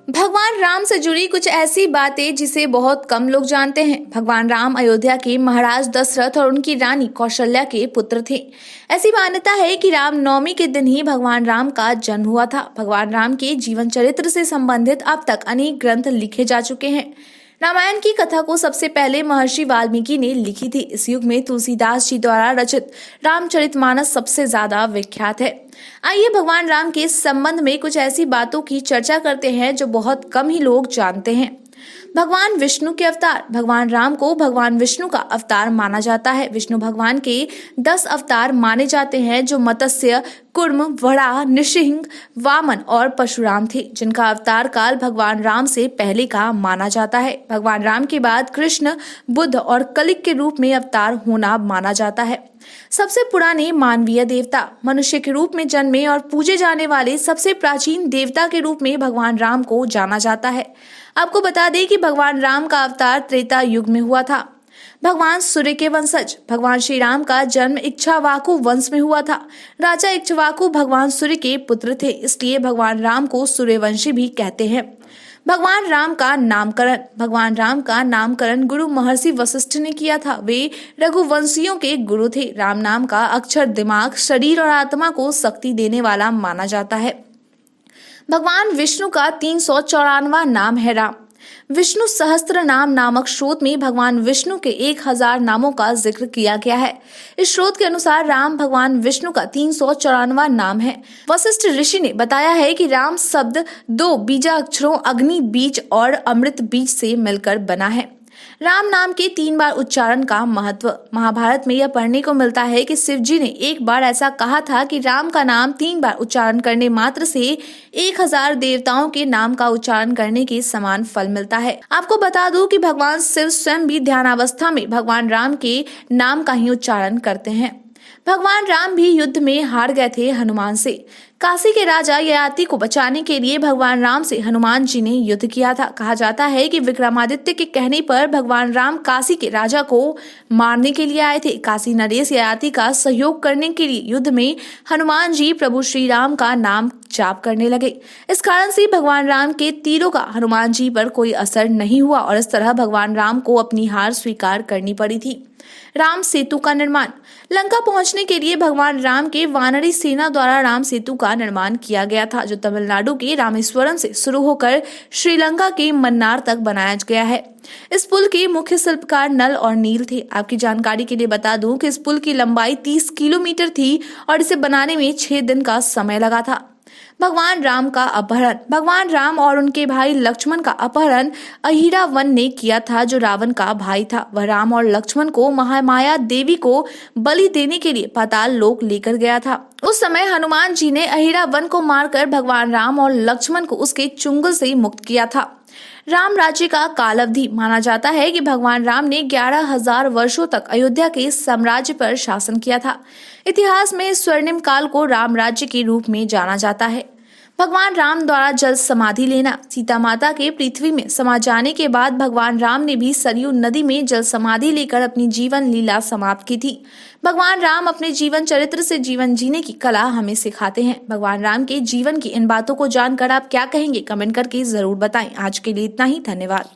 भगवान राम से जुड़ी कुछ ऐसी बातें जिसे बहुत कम लोग जानते हैं। भगवान राम अयोध्या के महाराज दशरथ और उनकी रानी कौशल्या के पुत्र थे। ऐसी मान्यता है कि राम नवमी के दिन ही भगवान राम का जन्म हुआ था। भगवान राम के जीवन चरित्र से संबंधित अब तक अनेक ग्रंथ लिखे जा चुके हैं। रामायण की कथा को सबसे पहले महर्षि वाल्मीकि ने लिखी थी। इस युग में तुलसीदास जी द्वारा रचित रामचरितमानस सबसे ज्यादा विख्यात है। आइए भगवान राम के संबंध में कुछ ऐसी बातों की चर्चा करते हैं जो बहुत कम ही लोग जानते हैं। भगवान विष्णु के अवतार। भगवान राम को भगवान विष्णु का अवतार माना जाता है। विष्णु भगवान के 10 अवतार माने जाते हैं जो मत्स्य, कुर्म, वराह, नृसिंह, वामन और परशुराम थे, जिनका अवतार काल भगवान राम से पहले का माना जाता है। भगवान राम के बाद कृष्ण, बुद्ध और कलिक के रूप में अवतार होना माना जाता है। सबसे पुराने मानवीय देवता। मनुष्य के रूप में जन्मे और पूजे जाने वाले सबसे प्राचीन देवता के रूप में भगवान राम को जाना जाता है। आपको बता दें कि भगवान राम का अवतार त्रेता युग में हुआ था। भगवान सूर्य के वंशज। भगवान श्री राम का जन्म इक्ष्वाकु वंश में हुआ था। राजा इक्ष्वाकु भगवान सूर्य के पुत्र थे, इसलिए भगवान राम को सूर्यवंशी भी कहते हैं। भगवान राम का नामकरण। भगवान राम का नामकरण गुरु महर्षि वशिष्ठ ने किया था। वे रघुवंशियों के गुरु थे। राम नाम का अक्षर दिमाग, शरीर और आत्मा को शक्ति देने वाला माना जाता है। भगवान विष्णु का 394वां नाम है राम। विष्णु सहस्त्र नाम नामक स्रोत में भगवान विष्णु के 1000 नामों का जिक्र किया गया है। इस स्रोत के अनुसार राम भगवान विष्णु का 394वां नाम है। वशिष्ठ ऋषि ने बताया है कि राम शब्द 2 बीजाक्षरों अग्नि बीज और अमृत बीज से मिलकर बना है। राम नाम के 3 बार उच्चारण का महत्व। महाभारत में यह पढ़ने को मिलता है कि शिव जी ने एक बार ऐसा कहा था कि राम का नाम 3 बार उच्चारण करने मात्र से 1000 देवताओं के नाम का उच्चारण करने के समान फल मिलता है। आपको बता दूं कि भगवान शिव स्वयं भी ध्यानावस्था में भगवान राम के नाम का ही उच्चारण करते हैं। भगवान राम भी युद्ध में हार गए थे हनुमान से। काशी के राजा ययाति को बचाने के लिए भगवान राम से हनुमान जी ने युद्ध किया था। कहा जाता है कि विक्रमादित्य के कहने पर भगवान राम काशी के राजा को मारने के लिए आए थे। काशी नरेश ययाति का सहयोग करने के लिए युद्ध में हनुमान जी प्रभु श्री राम का नाम जाप करने लगे। इस कारण से भगवान राम के तीरों का हनुमान जी पर कोई असर नहीं हुआ और इस तरह भगवान राम को अपनी हार स्वीकार करनी पड़ी थी। राम सेतु का निर्माण। लंका पहुंचने के लिए भगवान राम के वानरी सेना द्वारा राम सेतु का निर्माण किया गया था, जो तमिलनाडु के रामेश्वरम से शुरू होकर श्रीलंका के मन्नार तक बनाया गया है। इस पुल के मुख्य शिल्पकार नल और नील थे। आपकी जानकारी के लिए बता दूं कि इस पुल की लंबाई 30 किलोमीटर थी और इसे बनाने में 6 दिन का समय लगा था। भगवान राम का अपहरण। भगवान राम और उनके भाई लक्ष्मण का अपहरण अहिरावन ने किया था, जो रावण का भाई था। वह राम और लक्ष्मण को महामाया देवी को बलि देने के लिए पाताल लोक लेकर गया था। उस समय हनुमान जी ने अहिरावन को मारकर भगवान राम और लक्ष्मण को उसके चुंगल से मुक्त किया था। राम राज्य का काल अवधि। माना जाता है कि भगवान राम ने 11,000 वर्षों तक अयोध्या के साम्राज्य पर शासन किया था। इतिहास में स्वर्णिम काल को राम राज्य के रूप में जाना जाता है। भगवान राम द्वारा जल समाधि लेना। सीता माता के पृथ्वी में समा जाने के बाद भगवान राम ने भी सरयू नदी में जल समाधि लेकर अपनी जीवन लीला समाप्त की थी। भगवान राम अपने जीवन चरित्र से जीवन जीने की कला हमें सिखाते हैं। भगवान राम के जीवन की इन बातों को जानकर आप क्या कहेंगे, कमेंट करके जरूर बताएं। आज के लिए इतना ही, धन्यवाद।